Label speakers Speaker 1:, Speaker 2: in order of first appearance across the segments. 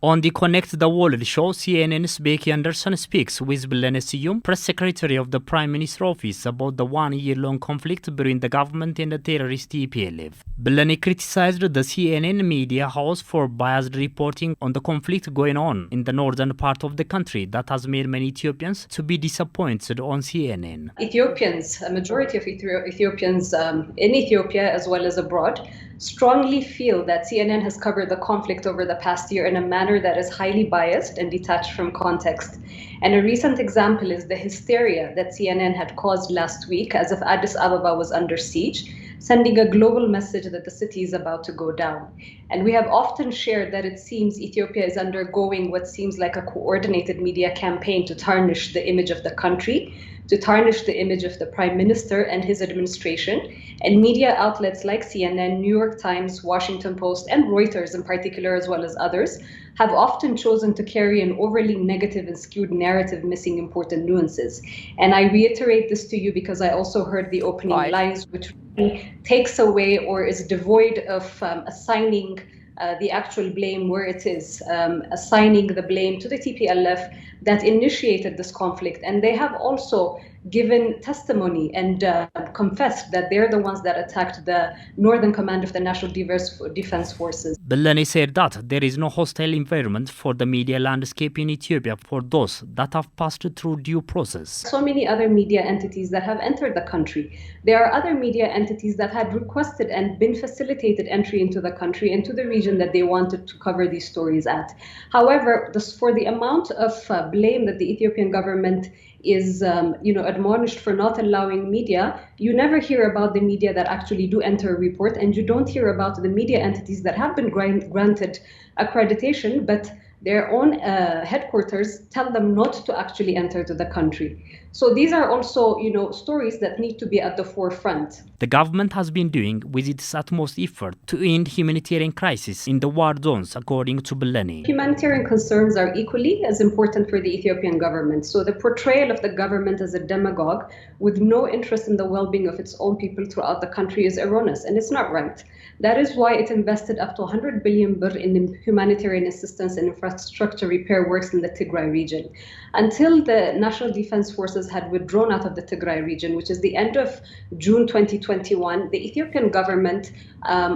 Speaker 1: On the Connect the World show, CNN's Becky Anderson speaks with Bilene Siyum, press secretary of the Prime Minister office, about the one-year-long conflict between the government and the terrorist TPLF. Bilene criticized the CNN media house for biased reporting on the conflict going on in the northern part of the country that has made many Ethiopians to be disappointed on CNN.
Speaker 2: Ethiopians, a majority of Ethiopians in Ethiopia as well as abroad, strongly feel that CNN has covered the conflict over the past year in a manner that is highly biased and detached from context. And a recent example is the hysteria that CNN had caused last week as if Addis Ababa was under siege, sending a global message that the city is about to go down. And we have often shared that it seems Ethiopia is undergoing what seems like a coordinated media campaign to tarnish the image of the country, to tarnish the image of the Prime Minister and his administration. And media outlets like CNN, New York Times, Washington Post, and Reuters in particular, as well as others, have often chosen to carry an overly negative and skewed narrative, missing important nuances. And I reiterate this to you because I also heard the opening lines, which really takes away or is devoid of assigning the actual blame where it is, assigning the blame to the TPLF that initiated this conflict. And they have also given testimony and confessed that they're the ones that attacked the Northern Command of the National Defense Forces.
Speaker 1: Bilene said that there is no hostile environment for the media landscape in Ethiopia for those that have passed through due process.
Speaker 2: So many other media entities that have entered the country. There are other media entities that had requested and been facilitated entry into the country, into the region that they wanted to cover these stories at. However, for the amount of blame that the Ethiopian government is admonished for not allowing media, you never hear about the media that actually do enter a report, and you don't hear about the media entities that have been granted accreditation, but their own headquarters tell them not to actually enter to the country. So these are also, stories that need to be at the forefront.
Speaker 1: The government has been doing with its utmost effort to end humanitarian crisis in the war zones, according to Bilene.
Speaker 2: Humanitarian concerns are equally as important for the Ethiopian government. So the portrayal of the government as a demagogue with no interest in the well-being of its own people throughout the country is erroneous, and it's not right. That is why it invested up to 100 billion birr in humanitarian assistance and infrastructure repair works in the Tigray region. Until the National Defense Forces had withdrawn out of the Tigray region, which is the end of June 2021, the Ethiopian government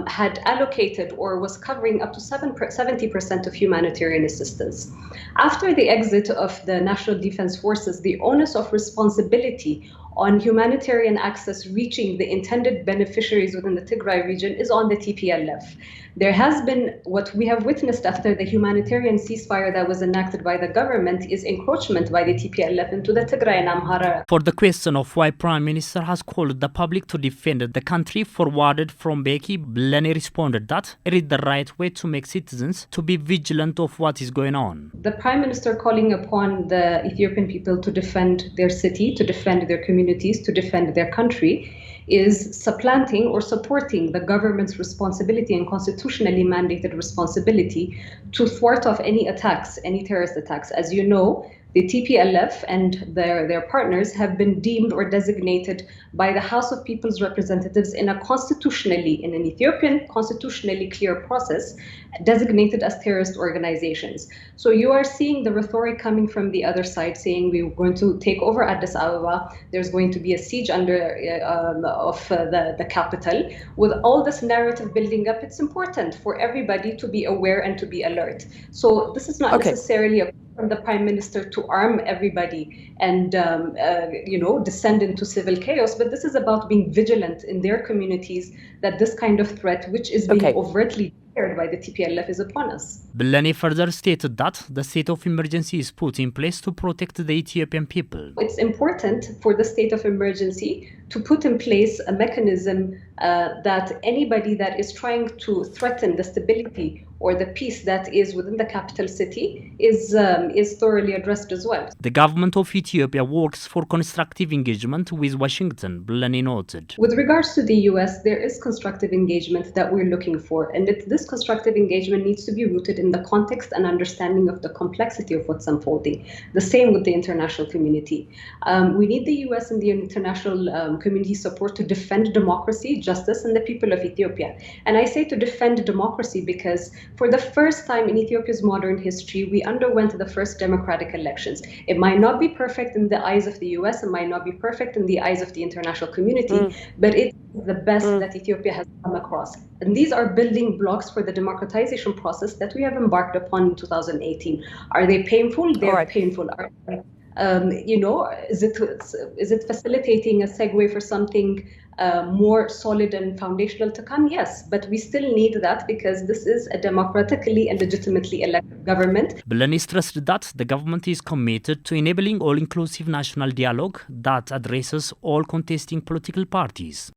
Speaker 2: had allocated or was covering up to 70% of humanitarian assistance. After the exit of the National Defense Forces, the onus of responsibility on humanitarian access reaching the intended beneficiaries within the Tigray region is on the TPLF. There has been, what we have witnessed after the humanitarian ceasefire that was enacted by the government, is encroachment by the TPLF into the Tigray and Amhara.
Speaker 1: For the question of why Prime Minister has called the public to defend the country, forwarded from Becky, Bilene responded that it is the right way to make citizens to be vigilant of what is going on.
Speaker 2: The Prime Minister calling upon the Ethiopian people to defend their city, to defend their communities, to defend their country, is supplanting or supporting the government's responsibility and constitutionally mandated responsibility to thwart off any attacks, any terrorist attacks. As you know, the TPLF and their partners have been deemed or designated by the House of People's Representatives in an Ethiopian constitutionally clear process, designated as terrorist organizations. So you are seeing the rhetoric coming from the other side saying we're going to take over Addis Ababa, there's going to be a siege of the capital. With all this narrative building up, it's important for everybody to be aware and to be alert. So this is not necessarily from the Prime Minister to arm everybody and descend into civil chaos, but this is about being vigilant in their communities that this kind of threat, which is being overtly declared by the TPLF, is upon us.
Speaker 1: Bilene further stated that the state of emergency is put in place to protect the Ethiopian people.
Speaker 2: It's important for the state of emergency to put in place a mechanism that anybody that is trying to threaten the stability or the peace that is within the capital city is thoroughly addressed as well.
Speaker 1: The government of Ethiopia works for constructive engagement with Washington, Bilene noted.
Speaker 2: With regards to the US, there is constructive engagement that we're looking for, and this constructive engagement needs to be rooted in the context and understanding of the complexity of what's unfolding. The same with the international community. We need the US and the international community support to defend democracy, justice, and the people of Ethiopia. And I say to defend democracy because For the first time in Ethiopia's modern history, we underwent the first democratic elections. It might not be perfect in the eyes of the US, it might not be perfect in the eyes of the international community, but it's the best that Ethiopia has come across. And these are building blocks for the democratization process that we have embarked upon in 2018. Are they painful? They're painful. Is it facilitating a segue for something more solid and foundational to come? Yes, but we still need that because this is a democratically and legitimately elected government.
Speaker 1: Bleni stressed that the government is committed to enabling all-inclusive national dialogue that addresses all contesting political parties.